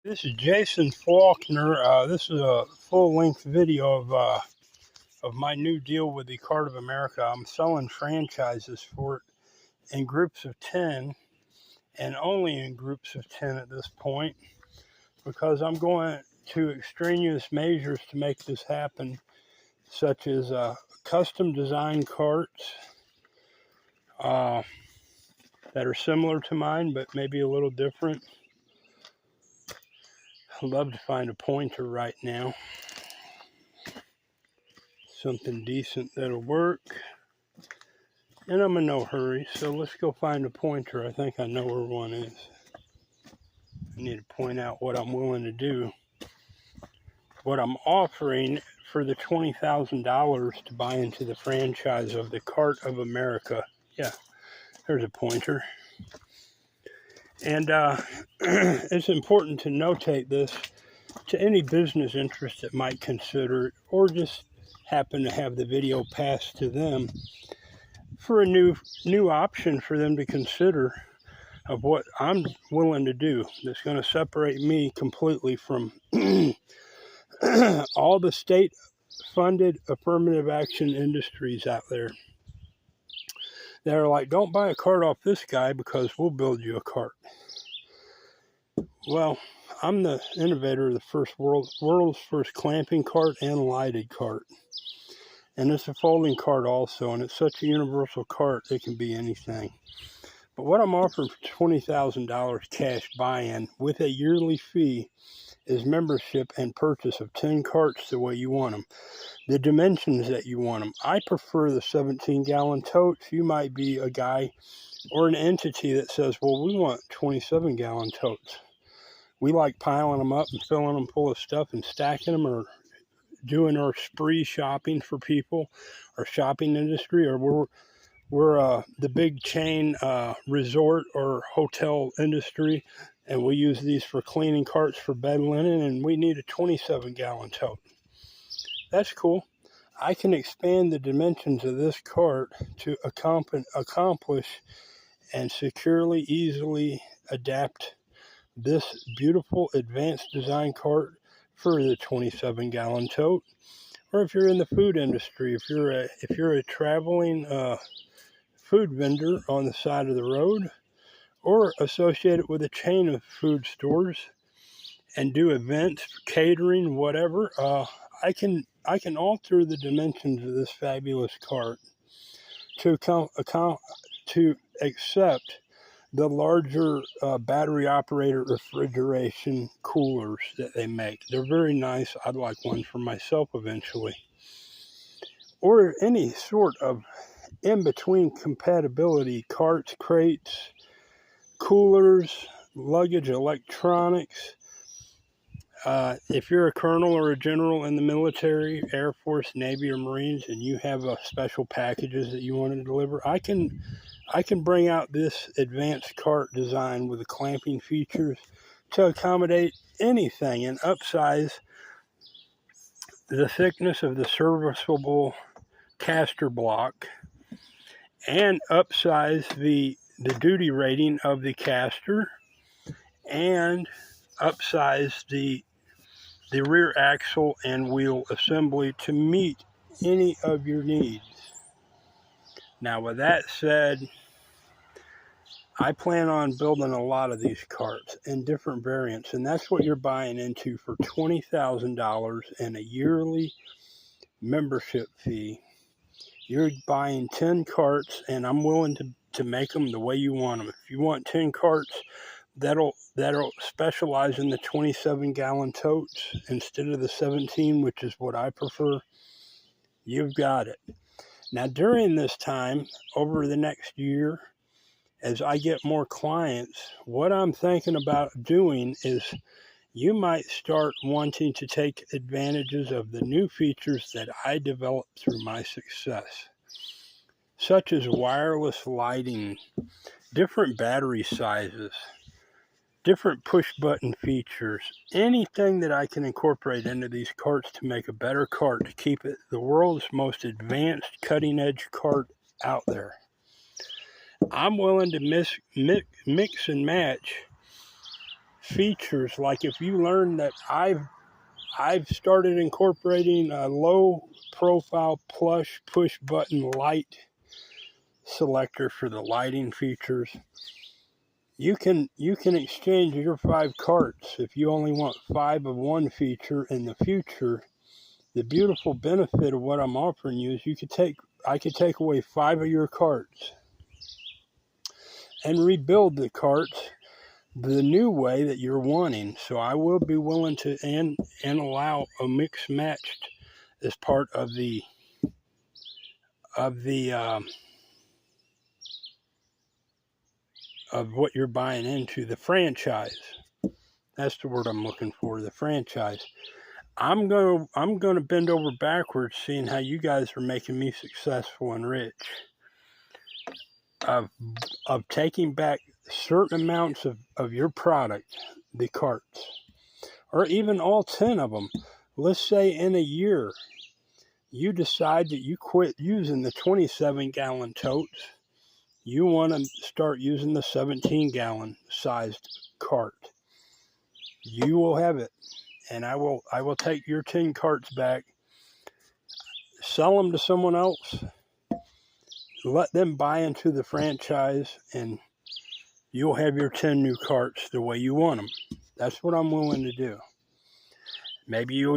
This is Jason Faulkner. This is a full-length video of my new deal with the Card of America. I'm selling franchises for it in groups of 10 and only in groups of 10 at this point, because I'm going to extraneous measures to make this happen, such as custom design carts that are similar to mine but maybe a little different. I'd love to find a pointer right now. Something decent that'll work. And I'm in no hurry, so let's go find a pointer. I think I know where one is. I need to point out what I'm willing to do. What I'm offering for the $20,000 to buy into the franchise of the Card of America. Yeah, there's a pointer. And it's important to notate this to any business interest that might consider it, or just happen to have the video passed to them, for a new option for them to consider of what I'm willing to do that's going to separate me completely from all the state-funded affirmative action industries out there. They're like, don't buy a cart off this guy because we'll build you a cart. Well, I'm the innovator of the world's first clamping cart and lighted cart. And it's a folding cart also, and it's such a universal cart, it can be anything. But what I'm offering for $20,000 cash buy-in with a yearly fee is membership and purchase of 10 carts the way you want them, the dimensions that you want them. I prefer the 17-gallon totes. You might be a guy or an entity that says, well, we want 27-gallon totes. We like piling them up and filling them full of stuff and stacking them, or doing our spree shopping for people, our shopping industry, or we're the big chain resort or hotel industry, and we use these for cleaning carts for bed linen, and we need a 27-gallon tote. That's cool. I can expand the dimensions of this cart to accomplish and securely, easily adapt this beautiful advanced design cart for the 27-gallon tote. Or if you're in the food industry, if you're a traveling food vendor on the side of the road, or associated with a chain of food stores and do events, catering, whatever, I can alter the dimensions of this fabulous cart to accept the larger battery operated refrigeration coolers that they make. They're very nice. I'd like one for myself eventually. Or any sort of in-between compatibility carts, crates, coolers, luggage, electronics. If you're a colonel or a general in the military, Air Force, Navy, or Marines, and you have special packages that you want to deliver, I can bring out this advanced cart design with the clamping features to accommodate anything, and upsize the thickness of the serviceable caster block, and upsize the duty rating of the caster, and upsize the rear axle and wheel assembly to meet any of your needs. Now, with that said, I plan on building a lot of these carts in different variants, and that's what you're buying into for $20,000 and a yearly membership fee. You're buying 10 carts, and I'm willing to make them the way you want them. If you want 10 carts that'll specialize in the 27-gallon totes instead of the 17, which is what I prefer, you've got it. Now, during this time, over the next year, as I get more clients, what I'm thinking about doing is you might start wanting to take advantages of the new features that I developed through my success, such as wireless lighting, different battery sizes, different push button features, anything that I can incorporate into these carts to make a better cart, to keep it the world's most advanced cutting edge cart out there. I'm willing to mix and match features, like if you learn that I've started incorporating a low profile plush push button light selector for the lighting features. You can exchange your 5 carts if you only want 5 of one feature in the future. The beautiful benefit of what I'm offering you is I could take away 5 of your carts and rebuild the carts the new way that you're wanting. So I will be willing to and allow a mix matched as part of the of what you're buying into, the franchise. That's the word I'm looking for, the franchise. I'm gonna bend over backwards seeing how you guys are making me successful and rich. Of taking back certain amounts of your product, the carts, or even all 10 of them. Let's say in a year, you decide that you quit using the 27-gallon totes. You want to start using the 17-gallon sized cart. You will have it, and I will take your 10 carts back, sell them to someone else, let them buy into the franchise, and you'll have your 10 new carts the way you want them. That's what I'm willing to do. Maybe you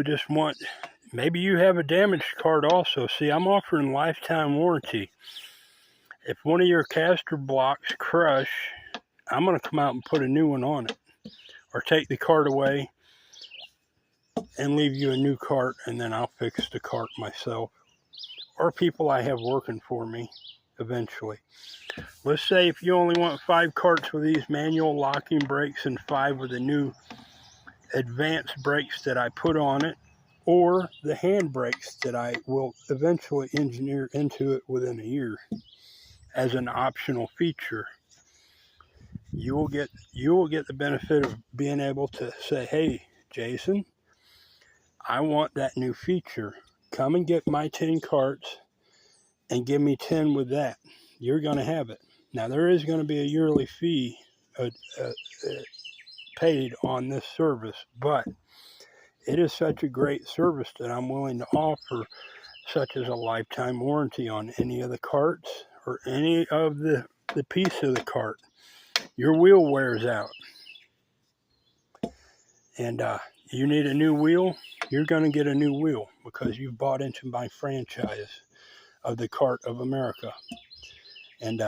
have a damaged cart also. See, I'm offering lifetime warranty. If one of your caster blocks crush, I'm going to come out and put a new one on it, or take the cart away and leave you a new cart, and then I'll fix the cart myself, or people I have working for me eventually. Let's say if you only want 5 carts with these manual locking brakes and 5 with the new advanced brakes that I put on it, or the hand brakes that I will eventually engineer into it within a year as an optional feature. You will get the benefit of being able to say, hey, Jason, I want that new feature. Come and get my 10 carts and give me 10 with that. You're going to have it. Now, there is going to be a yearly fee paid on this service, but it is such a great service that I'm willing to offer, such as a lifetime warranty on any of the carts or any of the piece of the cart. Your wheel wears out, and you need a new wheel, you're going to get a new wheel because you've bought into my franchise of the Cart of America. And,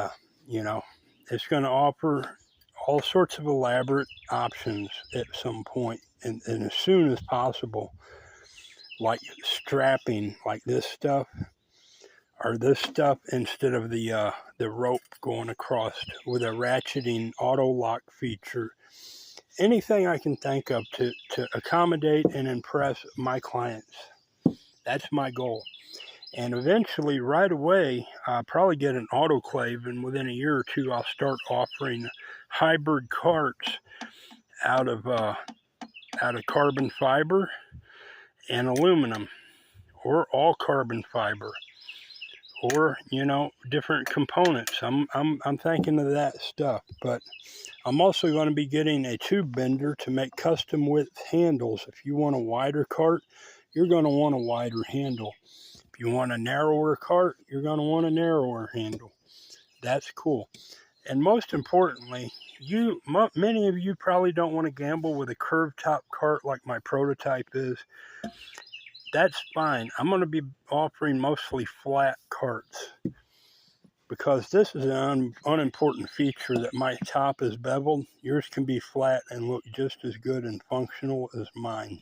it's going to offer all sorts of elaborate options at some point, and as soon as possible, like strapping, like this stuff, or this stuff instead of the rope going across with a ratcheting auto lock feature. Anything I can think of to accommodate and impress my clients. That's my goal. And eventually, right away, I'll probably get an autoclave, and within a year or two, I'll start offering hybrid carts out of carbon fiber and aluminum, or all carbon fiber, or different components. I'm thinking of that stuff, but I'm also going to be getting a tube bender to make custom width handles. If you want a wider cart, you're going to want a wider handle. If you want a narrower cart, you're going to want a narrower handle. That's cool. And most importantly, many of you probably don't want to gamble with a curved top cart like my prototype is. That's fine. I'm going to be offering mostly flat carts, because this is an unimportant feature that my top is beveled. Yours can be flat and look just as good and functional as mine.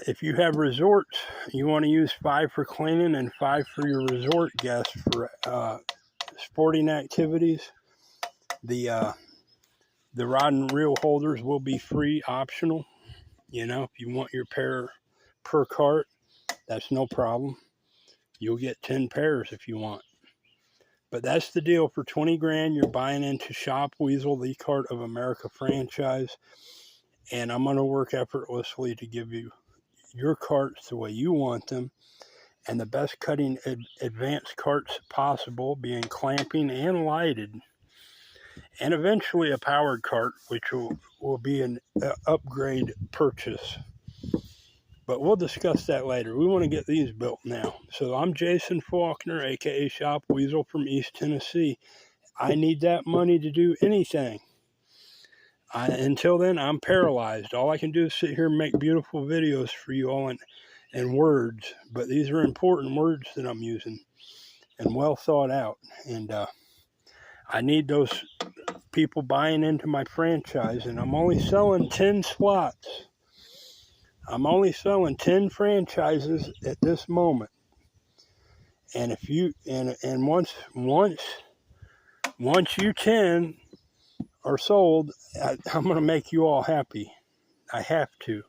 If you have resorts, you want to use 5 for cleaning and 5 for your resort guests for sporting activities. The rod and reel holders will be free, optional. If you want your pair per cart, that's no problem. You'll get 10 pairs if you want. But that's the deal. For 20 grand, you're buying into Shop Weasel, the Cart of America franchise. And I'm going to work effortlessly to give you your carts the way you want them, and the best cutting advanced carts possible, being clamping and lighted. and eventually a powered cart, which will be an upgrade purchase. But we'll discuss that later. We want to get these built now. So I'm Jason Faulkner, aka Shop Weasel from East Tennessee. I need that money to do anything. Until then, I'm paralyzed. All I can do is sit here and make beautiful videos for you all in words. But these are important words that I'm using and well thought out. And I need those people buying into my franchise. And I'm only selling 10 slots. I'm only selling 10 franchises at this moment. And if you and once you 10 are sold, I'm going to make you all happy. I have to.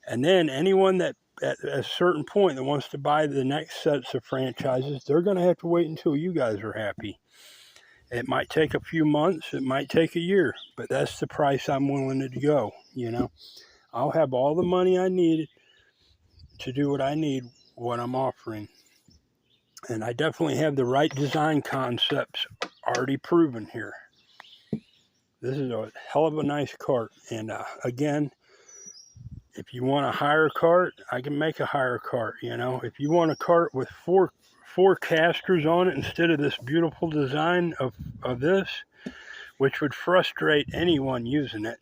And then anyone that at a certain point that wants to buy the next sets of franchises, they're going to have to wait until you guys are happy. It might take a few months, it might take a year, but that's the price I'm willing to go, you know. I'll have all the money I need to do what I need, what I'm offering. And I definitely have the right design concepts already proven here. This is a hell of a nice cart. And again, if you want a higher cart, I can make a higher cart, you know. If you want a cart with four casters on it instead of this beautiful design of this, which would frustrate anyone using it,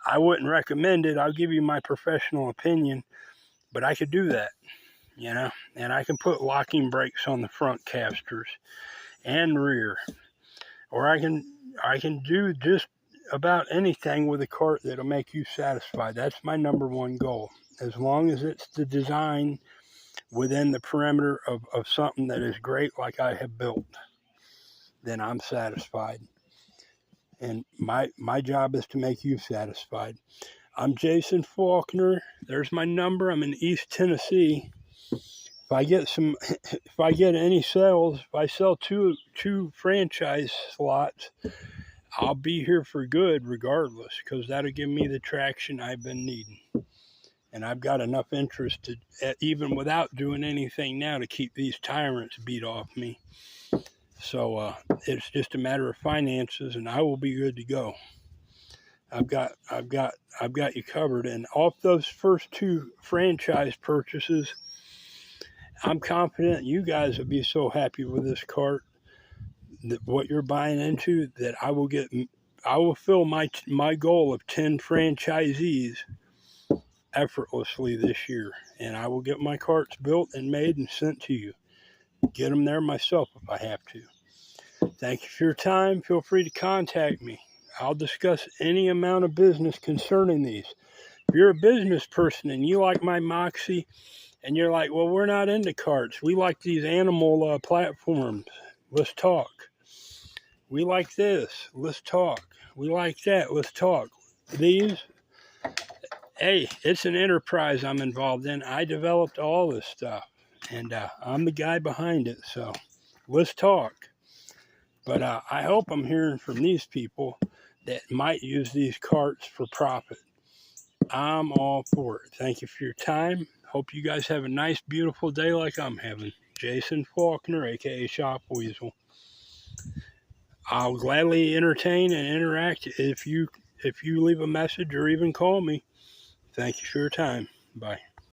I wouldn't recommend it. I'll give you my professional opinion, but I could do that, you know. And I can put locking brakes on the front casters and rear. Or I can do just about anything with a cart that'll make you satisfied. That's my number one goal. As long as it's the design within the perimeter of something that is great like I have built, then I'm satisfied. And my job is to make you satisfied. I'm Jason Faulkner. There's my number. I'm in East Tennessee. If I get any sales, if I sell two franchise slots, I'll be here for good regardless, because that'll give me the traction I've been needing. And I've got enough interest to, even without doing anything now, to keep these tyrants beat off me. So it's just a matter of finances, and I will be good to go. I've got you covered. And off those first two franchise purchases, I'm confident you guys will be so happy with this cart, that what you're buying into, that I will fill my goal of 10 franchisees effortlessly this year, and I will get my carts built and made and sent to you. Get them there myself if I have to. Thank you for your time. Feel free to contact me. I'll discuss any amount of business concerning these. If you're a business person and you like my Moxie, and you're like, well, we're not into carts. We like these animal platforms. Let's talk. We like this. Let's talk. We like that. Let's talk. These, hey, it's an enterprise I'm involved in. I developed all this stuff, and I'm the guy behind it. So let's talk. But I hope I'm hearing from these people that might use these carts for profit. I'm all for it. Thank you for your time. Hope you guys have a nice, beautiful day like I'm having. Jason Faulkner, aka Shop Weasel. I'll gladly entertain and interact if you leave a message or even call me. Thank you for your time. Bye.